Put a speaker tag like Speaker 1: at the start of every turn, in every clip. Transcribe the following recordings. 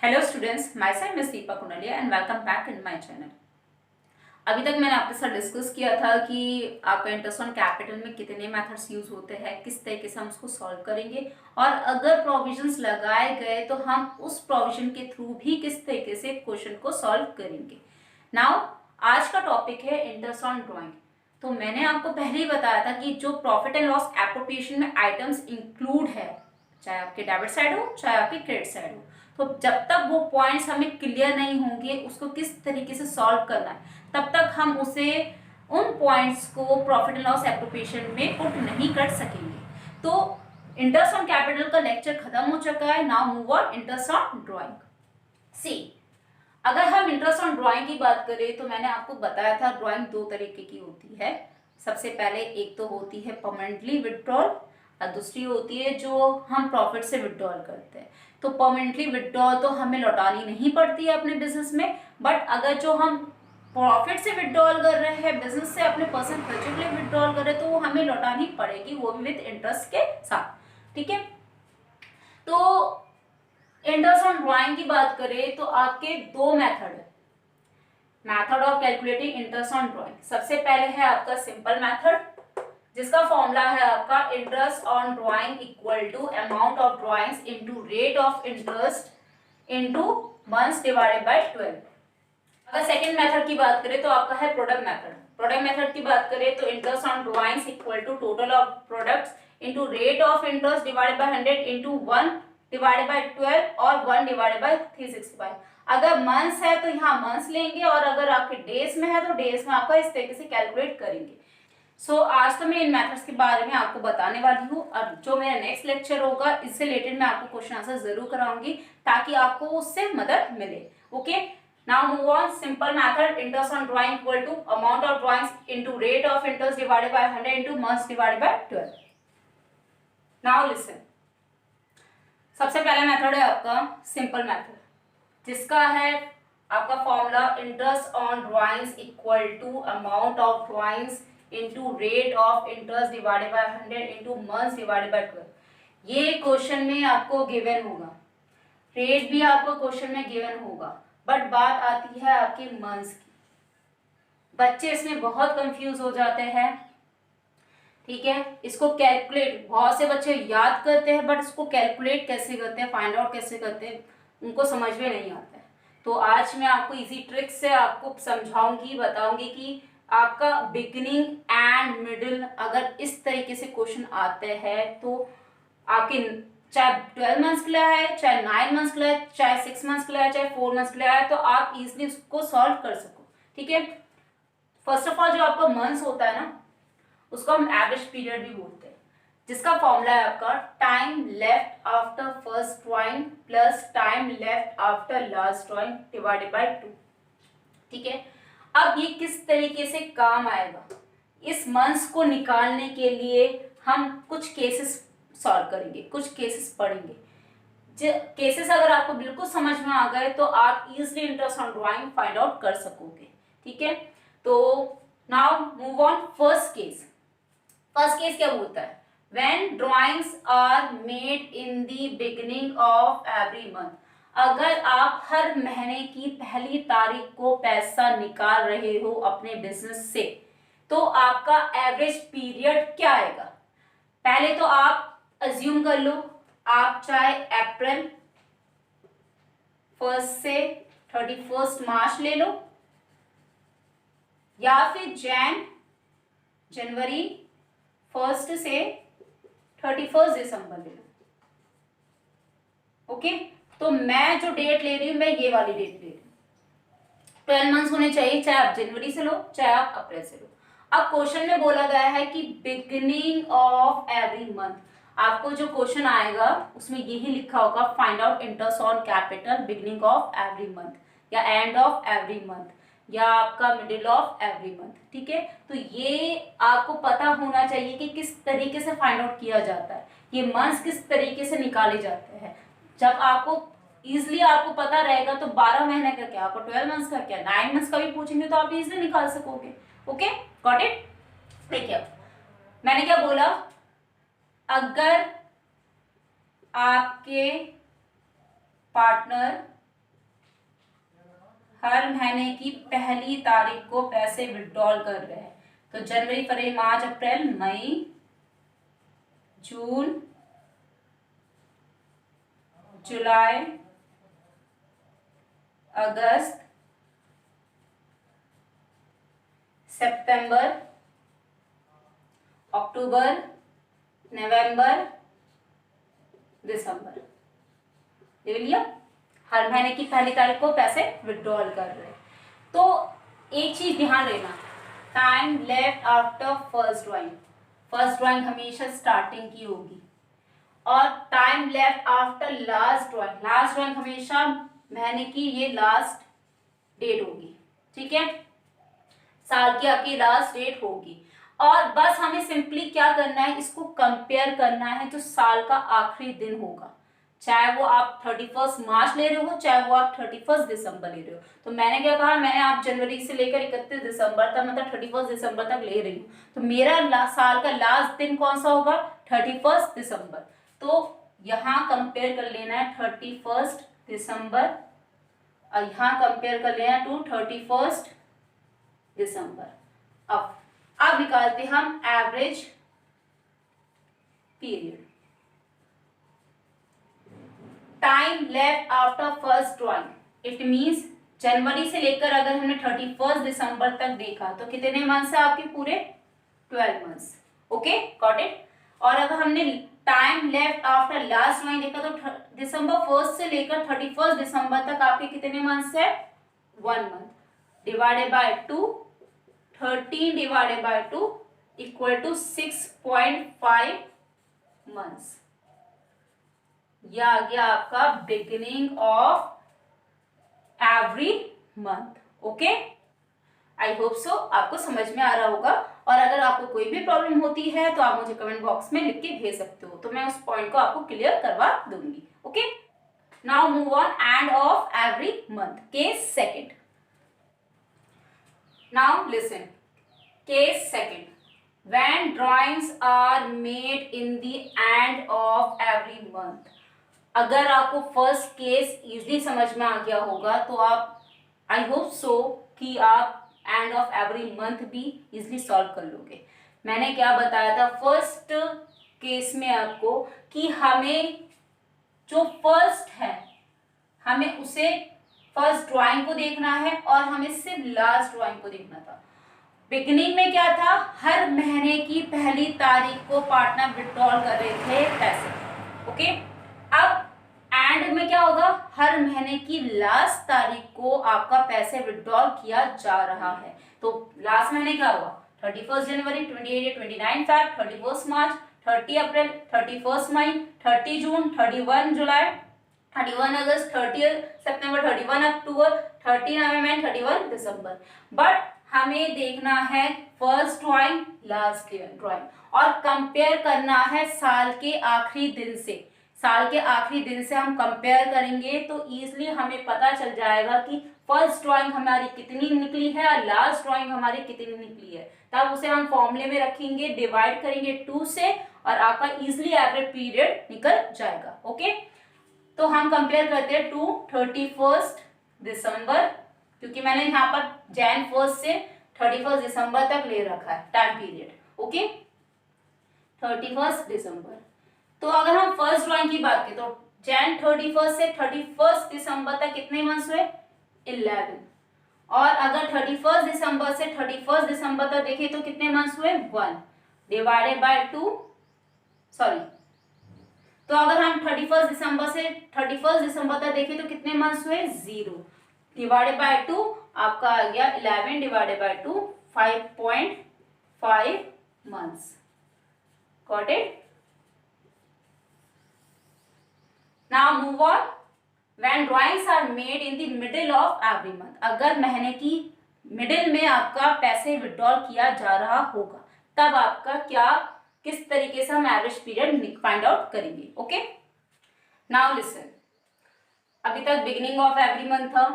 Speaker 1: Hello students, myself miss Deepa Kundaliya and welcome back in my channel. अभी तक मैंने आपके साथ डिस्कस किया था कि आपका इंटरेस्ट ऑन कैपिटल में कितने मेथड्स यूज होते हैं, किस तरीके से हम उसको सॉल्व करेंगे और अगर प्रोविजंस लगाए गए तो हम उस प्रोविजन के थ्रू भी किस तरीके से क्वेश्चन को सॉल्व करेंगे। नाउ आज का टॉपिक है इंटरेस्ट ऑन ड्राइंग। तो मैंने आपको पहले ही बताया था कि जो प्रॉफिट एंड लॉस एप्रोप्रिएशन में आइटम्स इंक्लूड है, चाहे आपके डेबिट साइड हो चाहे आपकी क्रेडिट साइड हो, तो जब तक वो पॉइंट्स हमें क्लियर नहीं होंगे उसको किस तरीके से सॉल्व करना है तब तक हम उसे उन पॉइंट्स को प्रॉफिट एंड लॉस एप्रोप्रिएशन में पुट नहीं कर सकेंगे। तो इंटरेस्ट ऑन कैपिटल का लेक्चर खत्म हो चुका है। Now move on interest on drawing. See, अगर हम इंटरेस्ट ऑन ड्राइंग की बात करें तो मैंने आपको बताया था ड्राइंग दो तरीके की होती है। सबसे पहले एक तो होती है परमानेंटली विड्रॉल और दूसरी होती है जो हम प्रॉफिट से विड्रॉल करते हैं। तो परमानेंटली विड्रॉल तो हमें लौटानी नहीं पड़ती है अपने बिजनेस में, बट अगर जो हम प्रॉफिट से विड्रॉल कर रहे हैं, बिजनेस से अपने पर्सनल खर्चे के लिए विड्रॉल कर रहे हैं, तो वो हमें लौटानी पड़ेगी, वो भी विद इंटरेस्ट के साथ। ठीक है, तो इंटरेस्ट ऑन ड्राइंग की बात करें तो आपके दो मेथड है, method of calculating interest on drawing. सबसे पहले है आपका सिंपल मेथड, जिसका फॉर्मूला है आपका interest on drawing equal to amount of drawings into rate of interest into months divided by 12। अगर सेकंड मेथड की बात करें तो आपका है प्रोडक्ट मेथड। प्रोडक्ट मेथड की बात करें तो interest on drawings equal to total of products into rate of interest divided by 100 into 1 divided by 12 और 1 डिवाइडेड बाय 365। अगर मंथ्स है तो यहाँ मंथ्स लेंगे और अगर आपके डेज में है तो डेज में आपका इस तरीके से कैलकुलेट करेंगे। सो आज तो मैं इन मेथड्स के बारे में आपको बताने वाली हूँ और जो मेरा नेक्स्ट लेक्चर होगा इससे रिलेटेड मैं आपको क्वेश्चन आंसर जरूर कराऊंगी ताकि आपको उससे मदद मिले। Okay, now move on. Simple method, interest on drawing equal to amount of drawings into rate of interest divided by 100 into months divided by 12। Now listen, सबसे पहला मेथड है आपका सिंपल मेथड, जिसका है आपका formula interest on drawings equal to amount of drawings into rate of interest divided by 100 into months divided by 12। ये question में आपको गिवन होगा, रेट भी आपको क्वेश्चन में गिवन होगा, बट बात आती है आपकी मंथ्स की। बच्चे इसमें बहुत कंफ्यूज हो जाते हैं। ठीक है, इसको कैलकुलेट बहुत से बच्चे याद करते हैं बट इसको कैलकुलेट कैसे करते हैं, फाइंड आउट कैसे करते हैं, उनको समझ में नहीं आता है। तो आज मैं आपको इजी ट्रिक से आपको समझाऊंगी, बताऊंगी कि आपका बिगिनिंग एंड मिडिल अगर इस तरीके से क्वेश्चन आते हैं तो आपके चाहे 12 मंथ्स के लिए है, चाहे 9 मंथ्स के लिए है, चाहे 6 मंथ्स के लिए है, चाहे 4 मंथ्स के लिए है, तो आप इजिली उसको सॉल्व कर सको। ठीक है, फर्स्ट ऑफ ऑल जो आपका मंथ्स होता है ना उसको हम एवरेज पीरियड भी बोलते हैं, जिसका फॉर्मूला है आपका time left after first drawing plus time left after last drawing divided by 2। ठीक है, अब ये किस तरीके से काम आएगा, इस मंथ्स को निकालने के लिए हम कुछ केसेस सॉल्व करेंगे, कुछ केसेस पढ़ेंगे। केसेस अगर आपको बिल्कुल समझ में आ गए तो आप easily interest on drawing find out कर सकोगे। ठीक है, तो now move on first case. First case क्या बोलता है, when drawings are made in the beginning of every month. अगर आप हर महीने की पहली तारीख को पैसा निकाल रहे हो अपने बिजनेस से तो आपका एवरेज पीरियड क्या आएगा। पहले तो आप अज्यूम कर लो, आप चाहे अप्रैल 1 से 31 मार्च ले लो या फिर जनवरी 1 से 31 दिसंबर ले लो। ओके, तो मैं जो डेट ले रही हूं मैं ये वाली डेट ले रही हूँ। 12 मंथ्स होने चाहिए, चाहे आप जनवरी से लो चाहे आप अप्रैल से लो। अब क्वेश्चन में बोला गया है कि बिगिनिंग ऑफ एवरी मंथ। आपको जो क्वेश्चन आएगा उसमें यही लिखा होगा, find out interest on capital beginning of every month या एंड ऑफ एवरी मंथ या आपका मिडिल ऑफ एवरी मंथ। ठीक है, तो ये आपको पता होना चाहिए कि किस तरीके से फाइंड आउट किया जाता है, ये मंथ्स किस तरीके से निकाले जाते हैं। जब आपको इजिली आपको पता रहेगा तो 12 महीने का क्या, आपको 12 मंथ्स का क्या, 9 मंथ्स का भी पूछेंगे तो आप इजिली निकाल सकोगे। Okay, got it. देखिए मैंने क्या बोला, अगर आपके पार्टनर हर महीने की पहली तारीख को पैसे विड्रॉल कर रहे हैं। तो जनवरी, फरवरी, मार्च, अप्रैल, मई, जून, जुलाई, अगस्त, सितंबर, अक्टूबर, नवंबर, दिसंबर। देख लिया, हर महीने की पहली तारीख को पैसे विड्रॉल कर रहे हैं। तो एक चीज ध्यान देना, time left after first drawing, first drawing हमेशा स्टार्टिंग की होगी, और time left after last drawing, last drawing हमेशा महीने की ये लास्ट डेट होगी। ठीक है, साल की आपकी लास्ट डेट होगी। और बस हमें सिंपली क्या करना है, इसको कंपेयर करना है जो साल का आखिरी दिन होगा, चाहे वो आप 31 मार्च ले रहे हो, चाहे वो आप 31 दिसंबर ले रहे हो। तो मैंने क्या कहा, मैंने आप जनवरी से लेकर 31 दिसंबर तक, मतलब 31 दिसंबर तक ले रही हूँ, तो मेरा साल का लास्ट दिन कौन सा होगा, 31 दिसंबर। तो यहाँ कंपेयर कर लेना है 31 दिसंबर, और यहाँ कंपेयर कर लेना टू 31 दिसंबर। अब निकालते हम average period. Time left after first drawing, it means जनवरी से लेकर अगर हमने 31 दिसंबर तक देखा तो कितने मंथ्स है आपके, पूरे 12 मंथ्स। Okay, got it. और अगर हमने time left after last drawing देखा तो दिसंबर 1 से लेकर 31 दिसंबर तक आपके कितने मंथ्स है, 1 month, divided by 2, 13 divided by 2 equal to 6.5 months. यह आ गया आपका beginning of every month. Okay, I hope so आपको समझ में आ रहा होगा। और अगर आपको कोई भी प्रॉब्लम होती है तो आप मुझे कमेंट बॉक्स में लिख के भेज सकते हो, तो मैं उस पॉइंट को आपको क्लियर करवा दूंगी। Okay, now move on, end of every month, case second. Now listen, case second, when drawings are made in the end of every month। अगर आपको फर्स्ट केस इजीली समझ में आ गया होगा तो आप, आई होप सो कि आप एंड ऑफ एवरी मंथ भी इजीली सॉल्व कर लोगे। मैंने क्या बताया था फर्स्ट केस में आपको, कि हमें जो फर्स्ट है हमें उसे फर्स्ट ड्राइंग को देखना है और हमें सिर्फ लास्ट ड्राइंग को देखना था। बिगिनिंग में क्या था, हर महीने की पहली तारीख को पार्टनर विड्रॉल कर रहे थे पैसे। ओके, अब एंड में क्या होगा, हर महीने की लास्ट तारीख को आपका पैसे विड्रॉल किया जा रहा है। तो लास्ट महीने क्या हुआ, 31 जनवरी, 28, 29 Feb, 31 March, 30 April, 31 May, 30 June, 31 July, 31 August, 30 September, 31 October, 30 November, 31 December. But हमें देखना है फर्स्ट ड्राइंग, लास्ट ड्राइंग, और कंपेयर करना है साल के आखिरी दिन से। साल के आखिरी दिन से हम कंपेयर करेंगे तो इजीली हमें पता चल जाएगा कि फर्स्ट ड्राइंग हमारी कितनी निकली है और लास्ट ड्राइंग हमारी कितनी निकली है। तब उसे हम फॉर्मूले में रखेंगे, डिवाइड करेंगे 2 से, और आपका इजीली एवरेज पीरियड निकल जाएगा। ओके, तो हम कंपेयर करते हैं टू 31 दिसंबर, क्योंकि मैंने यहाँ पर जैन 1 से 31 दिसंबर तक ले रखा है टाइम पीरियड। ओके, 31 दिसंबर। तो अगर हम फर्स्ट ड्राइंग की बात करें तो जैन 31 से 31 दिसंबर तक कितने मंथ्स हुए, 11। और अगर 31 दिसंबर से 31 दिसंबर तक देखें तो कितने मंथ्स हुए, 1 डिवाइडेड बाय 2, सॉरी, तो अगर हम 31 दिसंबर से 31 दिसंबर तक देखें तो कितने मंथ्स हुए, 0 डिवाइडेड बाय 2, आपका आ गया 11 divided by 2, 5.5 months. Got it. Now move on, when drawings are made in the middle of every month. अगर महीने की मिडिल में आपका पैसे विड्रॉल किया जा रहा होगा तब आपका क्या, किस तरीके से हम एवरेज पीरियड फाइंड आउट करेंगे। ओके, नाउ लिसन, अभी तक बिगिनिंग ऑफ एवरी मंथ था,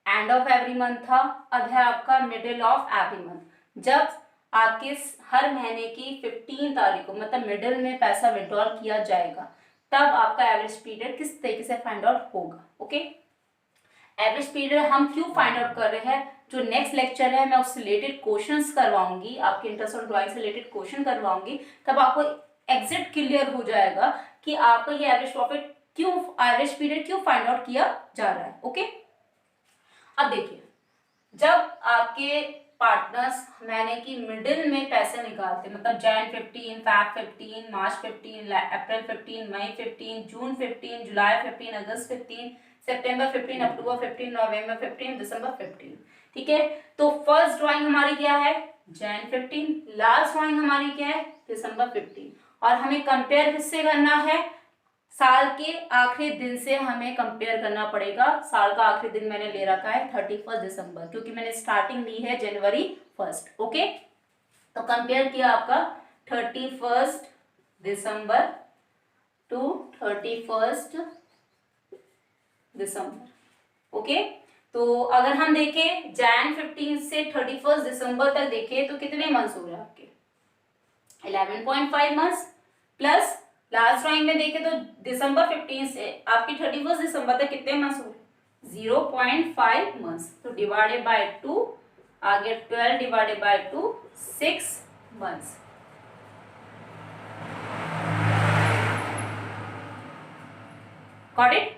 Speaker 1: एंड ऑफ एवरी मंथ था, अब है आपका मिडिल ऑफ एवरी मंथ। जब आपके हर महीने की 15 तारीख को, मतलब मिडिल में पैसा विड्रॉल किया जाएगा, तब आपका एवरेज पीरियड किस तरीके से फाइंड आउट होगा। ओके, एवरेज पीरियड हम क्यों फाइंड आउट कर रहे हैं, जो नेक्स्ट लेक्चर है मैं उससे रिलेटेड क्वेश्चंस करवाऊंगी, आपके इंटरेस्ट ऑन ड्राइंग से रिलेटेड क्वेश्चन करवाऊंगी, तब आपको एग्जैक्ट क्लियर हो जाएगा कि आपका ये एवरेज प्रॉफिट क्यों, एवरेज पीरियड क्यों फाइंड आउट किया जा रहा है। ओके, अब देखिए, जब आपके पार्टनर्स महीने की मिडिल में पैसे निकालते, मतलब जैन 15, फैब 15, मार्च 15, अप्रैल 15, मई 15, जून 15, जुलाई 15, अगस्त 15, सितंबर 15, अक्टूबर 15, नवंबर 15, दिसंबर 15, ठीक है। तो फर्स्ट ड्राइंग हमारी क्या है, जैन 15, लास्ट ड्राइंग हमारी क्या है, दिसंबर 15, और हमें कंपेयर किससे करना है, साल के आखिरी दिन से हमें कंपेयर करना पड़ेगा। साल का आखिरी दिन मैंने ले रखा है 31 दिसंबर, क्योंकि मैंने स्टार्टिंग ली है जनवरी 1। ओके, तो कंपेयर किया आपका 31 दिसंबर टू 31 दिसंबर। ओके, तो अगर हम देखें जैन 15 से 31 दिसंबर तक देखें तो कितने मंथ्स हो रहे हैं आपके, 11.5 मंथ्स, प्लस लास्ट ड्राइंग में देखें तो दिसंबर 15 से आपकी 31 दिसंबर तक कितने मंथ्स हो रहे, 0.5 मंथ्स, तो डिवाइडेड बाय 2, आगे 12 divided by 2, 6 months. Got it.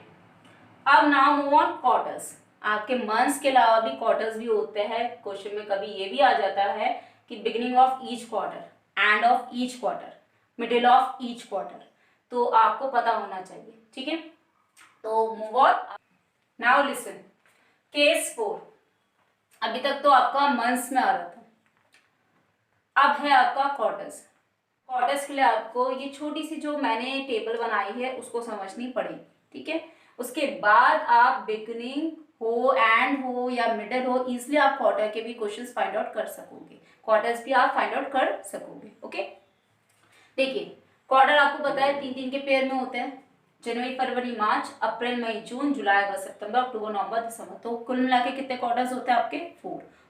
Speaker 1: अब नाउ मूव ऑन क्वार्टर्स। आपके मंथ्स के अलावा भी क्वार्टर्स भी होते हैं, क्वेश्चन में कभी ये भी आ जाता है कि beginning of each quarter, end of each quarter, middle of each quarter, तो आपको पता होना चाहिए, ठीक है। तो move on, now listen, case 4। अभी तक तो आपका मंथ्स में आ रहा था, अब है आपका क्वार्टर्स। क्वार्टर्स के लिए आपको ये छोटी सी जो मैंने टेबल बनाई है उसको समझनी पड़ेगी, ठीक है। उसके बाद आप बिगिनिंग हो, एंड हो या मिडल हो, इजिली आप क्वार्टर के भी क्वेश्चंस फाइंड आउट कर सकोगे, क्वार्टर्स भी आप फाइंड आउट कर सकोगे। ओके, देखिए क्वार्टर आपको पता है 3-3 के पेयर में होते हैं, जनवरी फरवरी मार्च, अप्रैल मई जून, जुलाई अगस्त सितंबर, अक्टूबर नवंबर दिसंबर, तो कुल मिला के कितने क्वार्टर्स होते हैं आपके,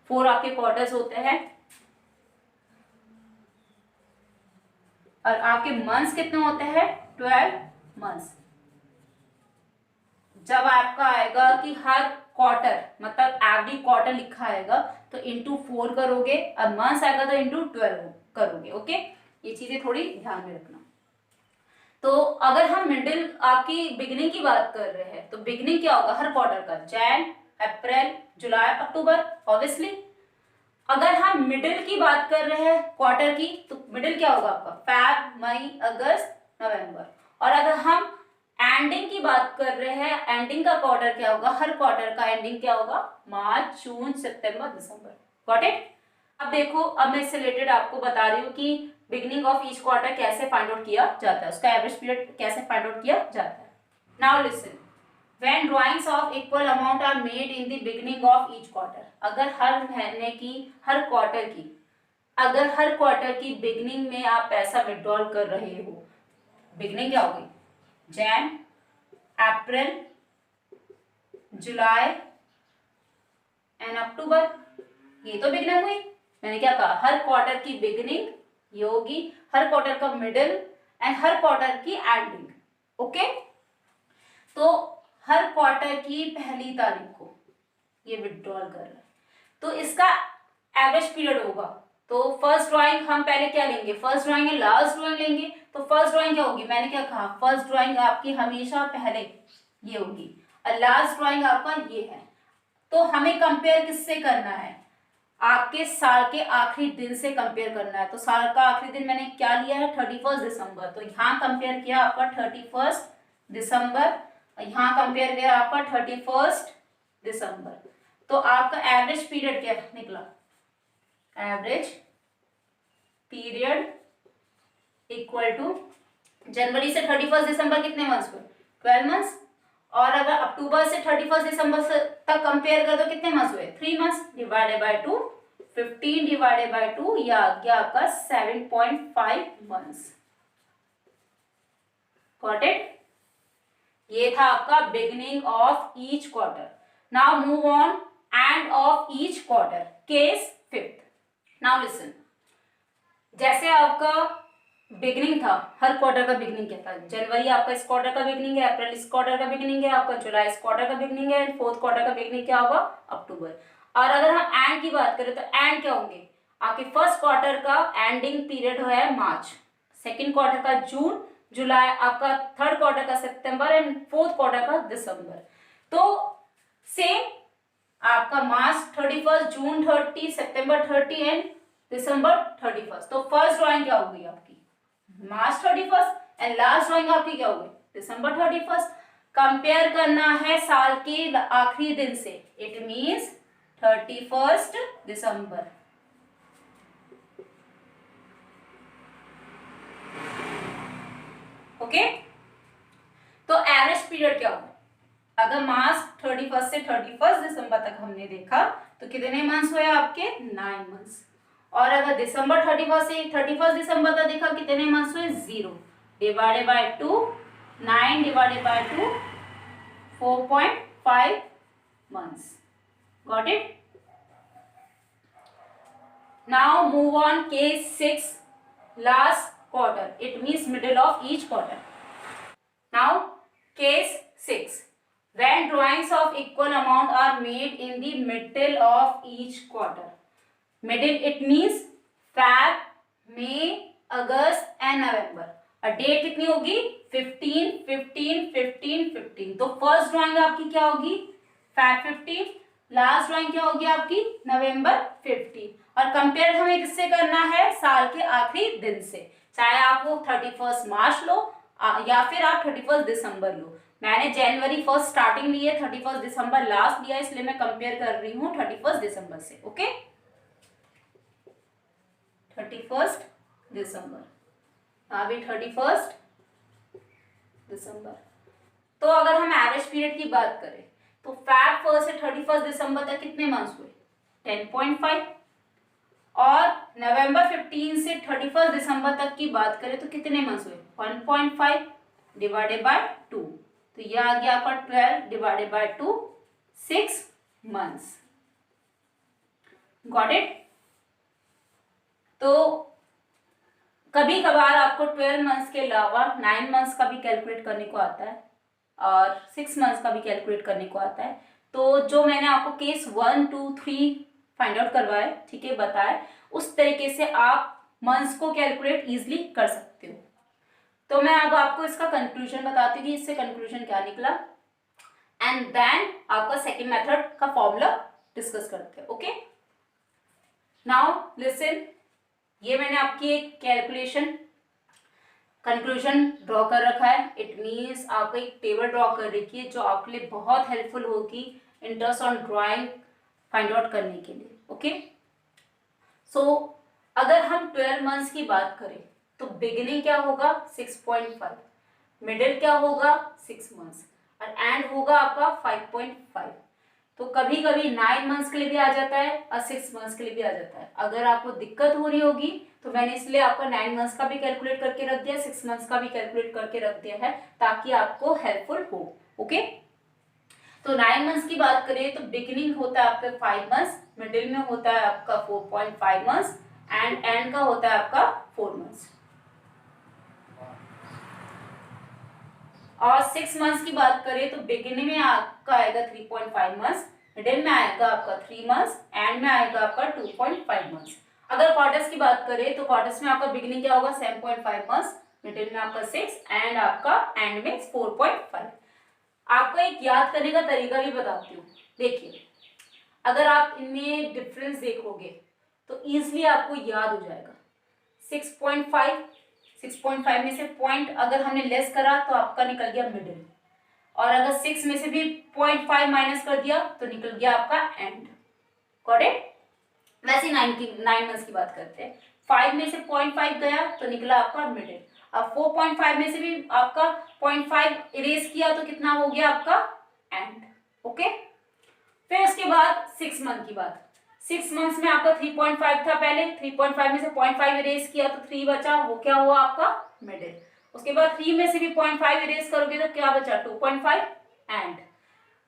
Speaker 1: 4 आपके क्वार्टर्स होते हैं। और आपके मंथ्स कितने होते हैं, 12 मंथ्स। जब आपका आएगा कि हर क्वार्टर, मतलब एवरी क्वार्टर लिखा आएगा तो इंटू 4 करोगे, और मंथ्स आएगा तो इंटू 12 करोगे। ओके, ये चीजें थोड़ी ध्यान में रखना। तो अगर हम मिडिल आपकी बिगिनिंग की बात कर रहे हैं तो बिगिनिंग क्या होगा हर क्वार्टर का, जैन, अप्रैल, जुलाई, अक्टूबर, ऑब्वियसली। अगर हम मिडिल की बात कर रहे हैं क्वार्टर की, तो मिडिल क्या होगा आपका, फैब, मई, अगस्त, नवंबर। और अगर हम एंडिंग की बात कर रहे हैं, एंडिंग का क्वार्टर क्या होगा, हर क्वार्टर का एंडिंग क्या होगा, मार्च, जून, सितंबर, दिसंबर। Got it. अब देखो, अब मैं इससे रिलेटेड आपको बता रही हूँ कि बिगिनिंग ऑफ ईच क्वार्टर कैसे फाइंड आउट किया जाता है, उसका एवरेज पीरियड कैसे फाइंड आउट किया जाता है। Now listen, when drawings of equal amount are made in the beginning of each quarter, अगर हर महीने की, हर क्वार्टर की, अगर हर क्वार्टर की बिगिनिंग में आप पैसा विड्रॉल कर रहे हो, बिगिनिंग क्या होगी, जैन, अप्रैल, जुलाई एंड अक्टूबर, ये तो बिगिनिंग हुई। मैंने क्या कहा, हर क्वार्टर की बिगिनिंग ये होगी, हर क्वार्टर का मिडिल एंड हर क्वार्टर की एंडिंग। ओके, तो हर क्वार्टर की पहली तारीख को ये विड्रॉल कर रहा है, तो इसका एवरेज पीरियड होगा। तो फर्स्ट ड्राइंग हम पहले क्या लेंगे, फर्स्ट ड्राइंग है, लास्ट ड्राइंग लेंगे। तो फर्स्ट ड्राइंग क्या होगी, मैंने क्या कहा, फर्स्ट ड्राइंग आपकी हमेशा पहले ये होगी, और लास्ट ड्राइंग आपका ये है। तो हमें कंपेयर किससे करना है, आपके साल के आखिरी दिन से कंपेयर करना है। तो साल का आखिरी दिन मैंने क्या लिया है, 31 दिसंबर, तो यहाँ कंपेयर किया आपका 31 दिसंबर, यहाँ कंपेयर किया आपका 31 दिसंबर। तो आपका एवरेज पीरियड क्या निकला, एवरेज पीरियड इक्वल टू जनवरी से 31 दिसंबर कितने मंथ्स हुए, 12 मंथ्स। और अगर अक्टूबर से 31 दिसंबर तक कंपेयर कर दो कितने मंथ्स हुए, 3 months, divided by 2, 15 divided by 2, या आ गया आपका 7.5 मंथ्स। Got it. ये था आपका beginning of each quarter. Now move on, end of each quarter, case 5। Now listen, जैसे आपका बिगनिंग था, हर क्वार्टर का बिगनिंग क्या था, जनवरी आपका इस क्वार्टर का बिगनिंग है, अप्रैल इस क्वार्टर का बिगनिंग है आपका, जुलाई इस क्वार्टर का बिगनिंग है, फोर्थ क्वार्टर का बिगनिंग क्या होगा, अक्टूबर। और अगर हम एंड की बात करें तो एंड क्या होंगे, आपके फर्स्ट क्वार्टर का एंडिंग पीरियड है मार्च, सेकेंड क्वार्टर का जून, जुलाई, आपका थर्ड क्वार्टर का सितंबर एंड फोर्थ क्वार्टर का दिसंबर। तो सेम आपका मार्च 31, जून 30, सितंबर 30 एंड दिसंबर 31। तो फर्स्ट ड्राइंग क्या होगी आपकी, मार्च 31 एंड लास्ट ड्राइंग आपकी क्या होगी, दिसंबर 31। कंपेयर करना है साल के आखिरी दिन से, इट मीन्स 31 दिसंबर। ओके, तो एवरेज पीरियड क्या होगा, अगर मार्च 31 से 31 दिसंबर तक हमने देखा तो कितने मंथ्स हुए आपके, 9 मंथ्स। और अगर दिसंबर 31 से 31 दिसंबर तक देखा कितने मंथ्स हुए, 0 divided by 2, 9 divided by 2, 4.5 months. Got it? Now move on case 6, last quarter. It means middle of each quarter. Now case 6. When drawings of equal amount are made in the middle of each quarter. Middle it means Feb, May, August and November. और date कितनी होगी, 15, 15, 15, 15। तो first drawing आपकी क्या होगी, Feb 15, last drawing क्या होगी आपकी, नवंबर 15। और कंपेयर हमें किससे करना है, साल के आखिरी दिन से, चाहे आप वो 31 मार्च लो या फिर आप 31 दिसंबर लो। मैंने जनवरी 1 स्टार्टिंग ली है, 31 दिसंबर लास्ट लिया, इसलिए मैं कंपेयर कर रही हूँ 31 दिसंबर से। ओके, 31 दिसंबर, अभी 31 दिसंबर। तो अगर हम एवरेज पीरियड की बात करें तो Feb 1 से 31 दिसंबर तक कितने मंथ्स हुए, 10.5। और नवंबर 15 से 31 दिसंबर तक की बात करें तो कितने मंथ्स हुए, 1.5 डिवाइडेड बाय 2, तो ये आ गया आपका 12 divided by 2, 6 months. Got it. तो कभी कभार आपको 12 मंथ्स के अलावा 9 मंथ्स का भी कैलकुलेट करने को आता है और 6 मंथ्स का भी कैलकुलेट करने को आता है। तो जो मैंने आपको केस 1, 2, 3 फाइंड आउट करवाए, ठीक है, बताए, उस तरीके से आप मंथ्स को कैलकुलेट इजीली कर सकते हो। तो मैं अब आपको इसका कंक्लूजन बताती हूँ कि इससे कंक्लूजन क्या निकला, एंड देन आपका सेकेंड मेथड का फॉर्मूला डिस्कस करते हैं। ओके, नाउ लिसन, ये मैंने आपकी एक कैलकुलेशन कंक्लूजन ड्रॉ कर रखा है। इट मीन्स आपको एक टेबल ड्रॉ कर रखी है जो आपके लिए बहुत हेल्पफुल होगी in terms on drawing find out करने के लिए। ओके, सो अगर हम 12 मंथ्स की बात करें तो बिगिनिंग क्या होगा, 6.5, मिडिल क्या होगा, 6 मंथ्स, और एंड होगा आपका 5.5। तो कभी कभी 9 मंथ्स के लिए भी आ जाता है और 6 मंथ्स के लिए भी आ जाता है। अगर आपको दिक्कत हो रही होगी तो मैंने इसलिए आपको 9 मंथ्स का भी कैलकुलेट करके रख दिया, 6 मंथ्स का भी कैलकुलेट करके रख दिया है ताकि आपको हेल्पफुल हो। ओके, तो 9 मंथ्स की बात करें तो बिगिनिंग होता है आपका 5 मंथ्स, मिडिल में होता है आपका 4.5 मंथ्स एंड एंड का होता है आपका 4 मंथ्स। और 6 मंथ्स की बात करें तो बिगिनिंग में आपका आएगा 3.5 मंथ्स, मिडिल में आएगा आपका 3 मंथ्स, एंड में आएगा आपका 2.5 मंथ्स। अगर क्वार्टर्स की बात करें तो क्वार्टर्स में आपका बिगिनिंग क्या होगा, 7.5 मंथ्स, मिडिल में आपका 6 एंड आपका एंड में 4.5। आपको एक याद करने का तरीका भी बताती हूँ। देखिए, अगर आप इनमें डिफरेंस देखोगे तो इजिली आपको याद हो जाएगा। 6.5 में से पॉइंट अगर हमने लेस करा तो आपका निकल गया मिडिल, और अगर 6 में से भी 0.5 माइनस कर दिया तो निकल गया आपका एंड। Got it. वैसे 9 मंथ्स की बात करते हैं, 5 में से 0.5 गया तो निकला आपका मिडिल। अब 4.5 में से भी आपका 0.5 इरेज किया तो कितना हो गया आपका एंड। ओके, फिर उसके बाद 6 मंथ की बात, 6 मंथ्स में आपका 3.5 था पहले, 3.5 में से 0.5 इरेज किया तो 3 बचा, वो क्या हुआ आपका मिडिल। उसके बाद 3 में से भी 0.5 इरेज करोगे तो क्या बचा 2.5 एंड।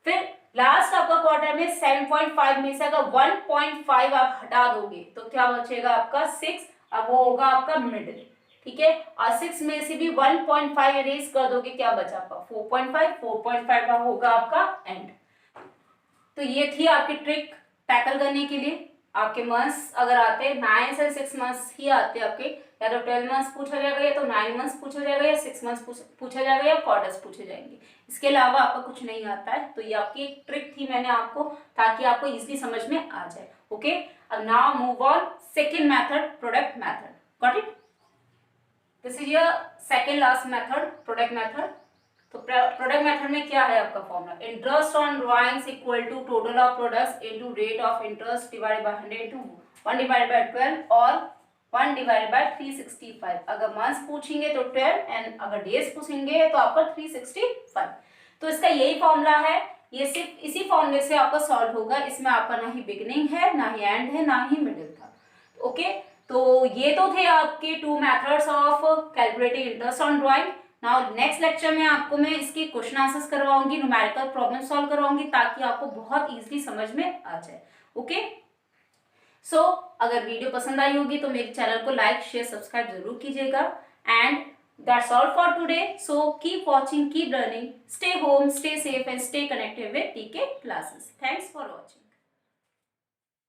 Speaker 1: फिर लास्ट आपका क्वार्टर में 7.5 में से अगर 1.5 आप हटा दोगे तो क्या बचेगा आपका 6, अब वो होगा आपका मिडिल। ठीक है। और 6 में से भी 1.5 इरेज कर दोगे, क्या बचा आपका 4.5, 4.5 का होगा आपका एंड। तो ये थी आपकी ट्रिक टैकल करने के लिए। आपके मंथ्स अगर आते 9 से 6 मंथ्स ही आते आपके, या तो 12 मंथ्स पूछा जाएगा, या तो 9 मंथ्स पूछा जाएगा, या 6 मंथ्स पूछा जाएगा, या क्वार्टर्स पूछे जाएंगे। इसके अलावा आपका कुछ नहीं आता है। तो ये आपकी एक ट्रिक थी मैंने आपको, ताकि आपको इजीली समझ में आ जाए। ओके, अब now move on second method, product method. Got it? This is your second last method, product method. तो प्रोडक्ट मेथड में क्या है आपका formula, interest on drawings equal to total of products into rate of interest divided by 100 into 1 divided by 12 और 1 divided bye 365। अगर months पूछेंगे तो 12 and अगर डेज पूछेंगे तो आपका 365। तो इसका यही फॉर्मूला है, ये सिर्फ इसी फॉर्मूले से आपका सॉल्व होगा। इसमें आपका ना ही बिगिनिंग है, ना ही एंड है, ना ही मिडिल था। ओके, तो ये तो थे आपके 2 methods of calculating interest on drawing. Now next lecture में आपको मैं इसकी क्वेश्चन आंसर्स करवाऊंगी, न्यूमेरिकल प्रॉब्लम सॉल्व करवाऊंगी, ताकि आपको बहुत इजीली समझ में आ जाए। ओके, सो अगर वीडियो पसंद आई होगी तो मेरे चैनल को लाइक शेयर सब्सक्राइब जरूर कीजिएगा। And that's all for today. So keep watching, keep learning, stay home, stay safe and stay connected with टीके क्लासेस। Thanks for watching.